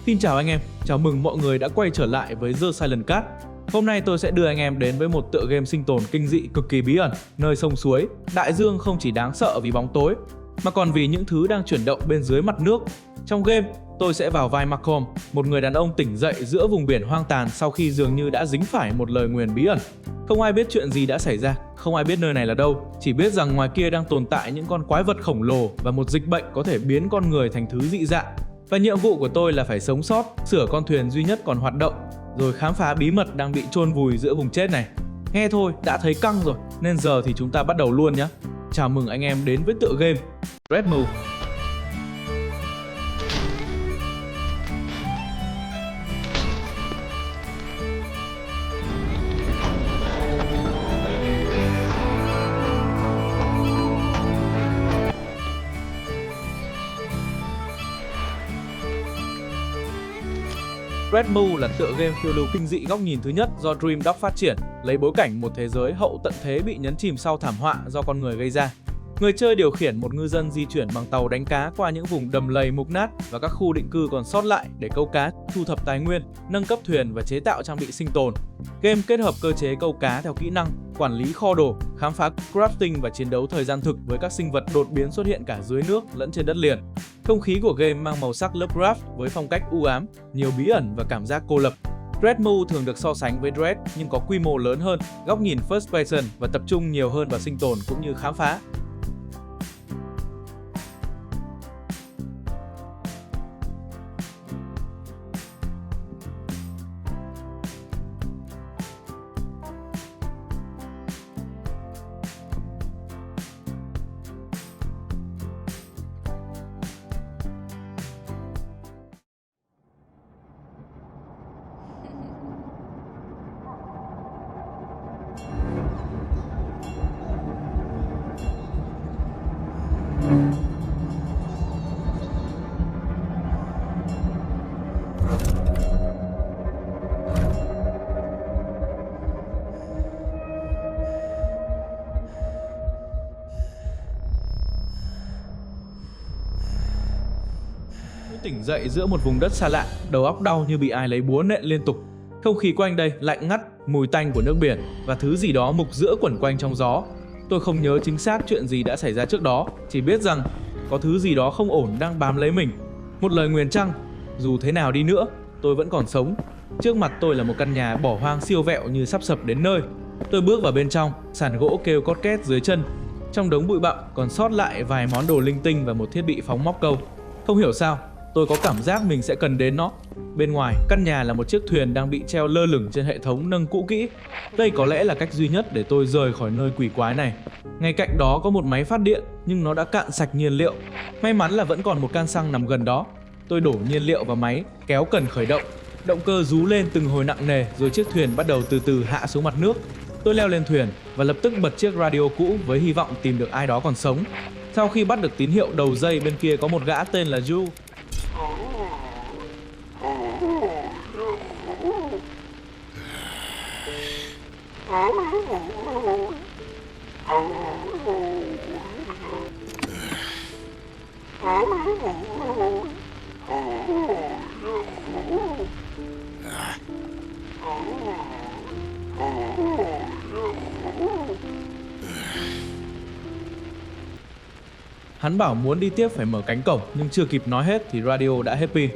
Xin chào anh em, chào mừng mọi người đã quay trở lại với The Silent Cat. Hôm nay tôi sẽ đưa anh em đến với một tựa game sinh tồn kinh dị cực kỳ bí ẩn, nơi sông suối. Đại dương không chỉ đáng sợ vì bóng tối, mà còn vì những thứ đang chuyển động bên dưới mặt nước. Trong game, tôi sẽ vào vai Malcolm, một người đàn ông tỉnh dậy giữa vùng biển hoang tàn sau khi dường như đã dính phải một lời nguyền bí ẩn. Không ai biết chuyện gì đã xảy ra, không ai biết nơi này là đâu, chỉ biết rằng ngoài kia đang tồn tại những con quái vật khổng lồ và một dịch bệnh có thể biến con người thành thứ dị dạng. Và nhiệm vụ của tôi là phải sống sót, sửa con thuyền duy nhất còn hoạt động, rồi khám phá bí mật đang bị chôn vùi giữa vùng chết này. Nghe thôi đã thấy căng rồi, nên giờ thì chúng ta bắt đầu luôn nhé. Chào mừng anh em đến với tựa game Red Moon. Red Moon là tựa game phiêu lưu kinh dị góc nhìn thứ nhất do Dream Dock phát triển, lấy bối cảnh một thế giới hậu tận thế bị nhấn chìm sau thảm họa do con người gây ra. Người chơi điều khiển một ngư dân di chuyển bằng tàu đánh cá qua những vùng đầm lầy mục nát và các khu định cư còn sót lại để câu cá, thu thập tài nguyên, nâng cấp thuyền và chế tạo trang bị sinh tồn. Game kết hợp cơ chế câu cá theo kỹ năng, quản lý kho đồ, khám phá crafting và chiến đấu thời gian thực với các sinh vật đột biến xuất hiện cả dưới nước lẫn trên đất liền. Không khí của game mang màu sắc Lovecraft với phong cách u ám, nhiều bí ẩn và cảm giác cô lập. Red Moon thường được so sánh với Dread nhưng có quy mô lớn hơn, góc nhìn first person và tập trung nhiều hơn vào sinh tồn cũng như khám phá. Tỉnh dậy giữa một vùng đất xa lạ, đầu óc đau như bị ai lấy búa nện liên tục. Không khí quanh đây lạnh ngắt, mùi tanh của nước biển và thứ gì đó mục giữa quẩn quanh trong gió. Tôi không nhớ chính xác chuyện gì đã xảy ra trước đó, chỉ biết rằng có thứ gì đó không ổn đang bám lấy mình. Một lời nguyền chăng? Dù thế nào đi nữa, tôi vẫn còn sống. Trước mặt tôi là một căn nhà bỏ hoang siêu vẹo như sắp sập đến nơi. Tôi bước vào bên trong, sàn gỗ kêu cót két dưới chân. Trong đống bụi bặm còn sót lại vài món đồ linh tinh và một thiết bị phóng móc câu. Không hiểu sao, tôi có cảm giác mình sẽ cần đến nó. Bên ngoài, căn nhà là một chiếc thuyền đang bị treo lơ lửng trên hệ thống nâng cũ kỹ. Đây có lẽ là cách duy nhất để tôi rời khỏi nơi quỷ quái này. Ngay cạnh đó có một máy phát điện, nhưng nó đã cạn sạch nhiên liệu. May mắn là vẫn còn một can xăng nằm gần đó. Tôi đổ nhiên liệu vào máy, kéo cần khởi động. Động cơ rú lên từng hồi nặng nề, rồi chiếc thuyền bắt đầu từ từ hạ xuống mặt nước. Tôi leo lên thuyền và lập tức bật chiếc radio cũ với hy vọng tìm được ai đó còn sống. Sau khi bắt được tín hiệu đầu dây, bên kia có một gã tên là Yu. Hắn bảo muốn đi tiếp phải mở cánh cổng, nhưng chưa kịp nói hết thì radio đã hết pin.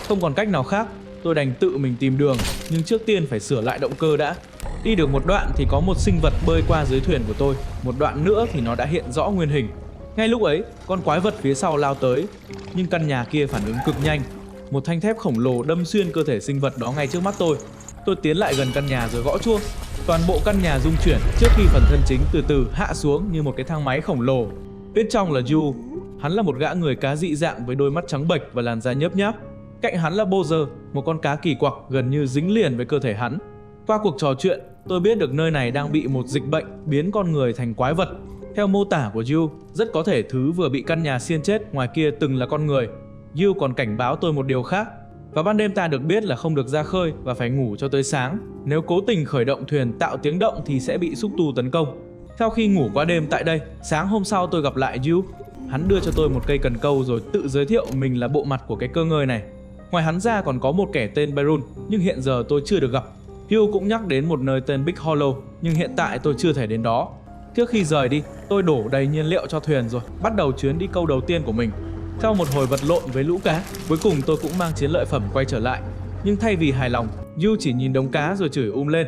Không còn cách nào khác, tôi đành tự mình tìm đường, nhưng trước tiên phải sửa lại động cơ đã. Đi được một đoạn thì có một sinh vật bơi qua dưới thuyền của tôi, một đoạn nữa thì nó đã hiện rõ nguyên hình. Ngay lúc ấy, con quái vật phía sau lao tới, nhưng căn nhà kia phản ứng cực nhanh. Một thanh thép khổng lồ đâm xuyên cơ thể sinh vật đó ngay trước mắt tôi. Tôi tiến lại gần căn nhà rồi gõ chuông. Toàn bộ căn nhà rung chuyển trước khi phần thân chính từ từ hạ xuống như một cái thang máy khổng lồ. Bên trong là Yu. Hắn là một gã người cá dị dạng với đôi mắt trắng bệch và làn da nhớp nháp. Cạnh hắn là Bowser, một con cá kỳ quặc gần như dính liền với cơ thể hắn. Qua cuộc trò chuyện, tôi biết được nơi này đang bị một dịch bệnh biến con người thành quái vật. Theo mô tả của Yu, rất có thể thứ vừa bị căn nhà xiên chết ngoài kia từng là con người. Yu còn cảnh báo tôi một điều khác. Vào ban đêm ta được biết là không được ra khơi và phải ngủ cho tới sáng. Nếu cố tình khởi động thuyền tạo tiếng động thì sẽ bị xúc tu tấn công. Sau khi ngủ qua đêm tại đây, sáng hôm sau tôi gặp lại Yu. Hắn đưa cho tôi một cây cần câu rồi tự giới thiệu mình là bộ mặt của cái cơ ngơi này. Ngoài hắn ra còn có một kẻ tên Byron, nhưng hiện giờ tôi chưa được gặp. Hugh cũng nhắc đến một nơi tên Big Hollow, nhưng hiện tại tôi chưa thể đến đó. Trước khi rời đi, tôi đổ đầy nhiên liệu cho thuyền rồi bắt đầu chuyến đi câu đầu tiên của mình. Sau một hồi vật lộn với lũ cá, cuối cùng tôi cũng mang chiến lợi phẩm quay trở lại. Nhưng thay vì hài lòng, Hugh chỉ nhìn đống cá rồi chửi lên.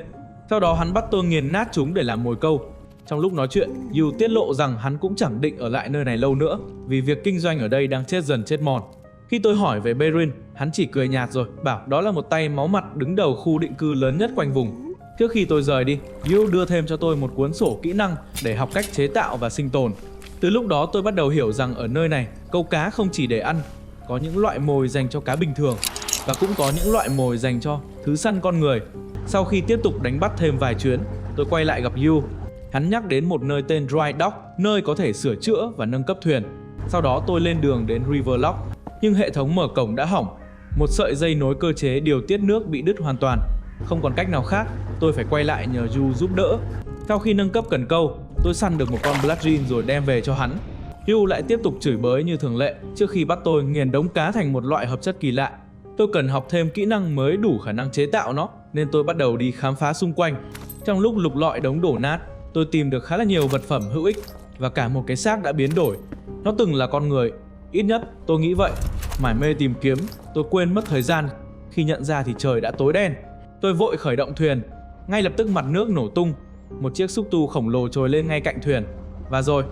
Sau đó hắn bắt tôi nghiền nát chúng để làm mồi câu. Trong lúc nói chuyện, Hugh tiết lộ rằng hắn cũng chẳng định ở lại nơi này lâu nữa vì việc kinh doanh ở đây đang chết dần chết mòn. Khi tôi hỏi về Byron, hắn chỉ cười nhạt rồi bảo đó là một tay máu mặt đứng đầu khu định cư lớn nhất quanh vùng. Trước khi tôi rời đi, Hugh đưa thêm cho tôi một cuốn sổ kỹ năng để học cách chế tạo và sinh tồn. Từ lúc đó tôi bắt đầu hiểu rằng ở nơi này, câu cá không chỉ để ăn, có những loại mồi dành cho cá bình thường và cũng có những loại mồi dành cho thứ săn con người. Sau khi tiếp tục đánh bắt thêm vài chuyến, tôi quay lại gặp Hugh. Hắn nhắc đến một nơi tên Dry Dock, nơi có thể sửa chữa và nâng cấp thuyền. Sau đó tôi lên đường đến River Lock, nhưng hệ thống mở cổng đã hỏng. Một sợi dây nối cơ chế điều tiết nước bị đứt hoàn toàn. Không còn cách nào khác, tôi phải quay lại nhờ Hugh giúp đỡ. Sau khi nâng cấp cần câu, tôi săn được một con Bludgeon rồi đem về cho hắn. Hugh lại tiếp tục chửi bới như thường lệ trước khi bắt tôi nghiền đống cá thành một loại hợp chất kỳ lạ. Tôi cần học thêm kỹ năng mới đủ khả năng chế tạo nó, nên tôi bắt đầu đi khám phá xung quanh. Trong lúc lục lọi đống đổ nát, tôi tìm được khá là nhiều vật phẩm hữu ích và cả một cái xác đã biến đổi. Nó từng là con người, ít nhất tôi nghĩ vậy. Mải mê tìm kiếm, tôi quên mất thời gian. Khi nhận ra thì trời đã tối đen. Tôi vội khởi động thuyền. Ngay lập tức mặt nước nổ tung. Một chiếc xúc tu khổng lồ trồi lên ngay cạnh thuyền. Và rồi,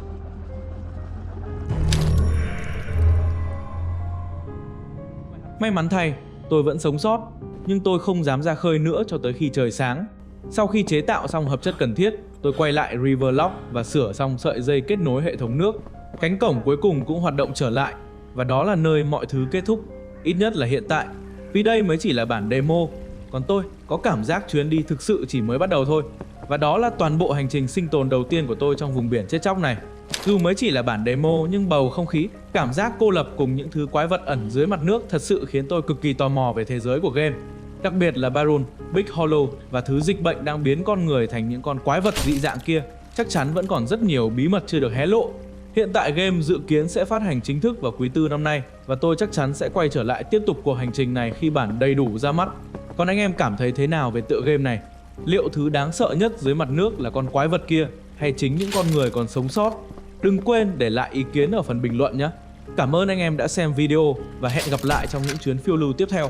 may mắn thay, tôi vẫn sống sót. Nhưng tôi không dám ra khơi nữa cho tới khi trời sáng. Sau khi chế tạo xong hợp chất cần thiết, tôi quay lại River Lock và sửa xong sợi dây kết nối hệ thống nước. Cánh cổng cuối cùng cũng hoạt động trở lại. Và đó là nơi mọi thứ kết thúc, ít nhất là hiện tại. Vì đây mới chỉ là bản demo. Còn tôi có cảm giác chuyến đi thực sự chỉ mới bắt đầu thôi. Và đó là toàn bộ hành trình sinh tồn đầu tiên của tôi trong vùng biển chết chóc này. Dù mới chỉ là bản demo nhưng bầu không khí, cảm giác cô lập cùng những thứ quái vật ẩn dưới mặt nước thật sự khiến tôi cực kỳ tò mò về thế giới của game. Đặc biệt là Byron, Big Hollow và thứ dịch bệnh đang biến con người thành những con quái vật dị dạng kia. Chắc chắn vẫn còn rất nhiều bí mật chưa được hé lộ. Hiện tại game dự kiến sẽ phát hành chính thức vào quý 4 năm nay và tôi chắc chắn sẽ quay trở lại tiếp tục cuộc hành trình này khi bản đầy đủ ra mắt. Còn anh em cảm thấy thế nào về tựa game này? Liệu thứ đáng sợ nhất dưới mặt nước là con quái vật kia hay chính những con người còn sống sót? Đừng quên để lại ý kiến ở phần bình luận nhé. Cảm ơn anh em đã xem video và hẹn gặp lại trong những chuyến phiêu lưu tiếp theo.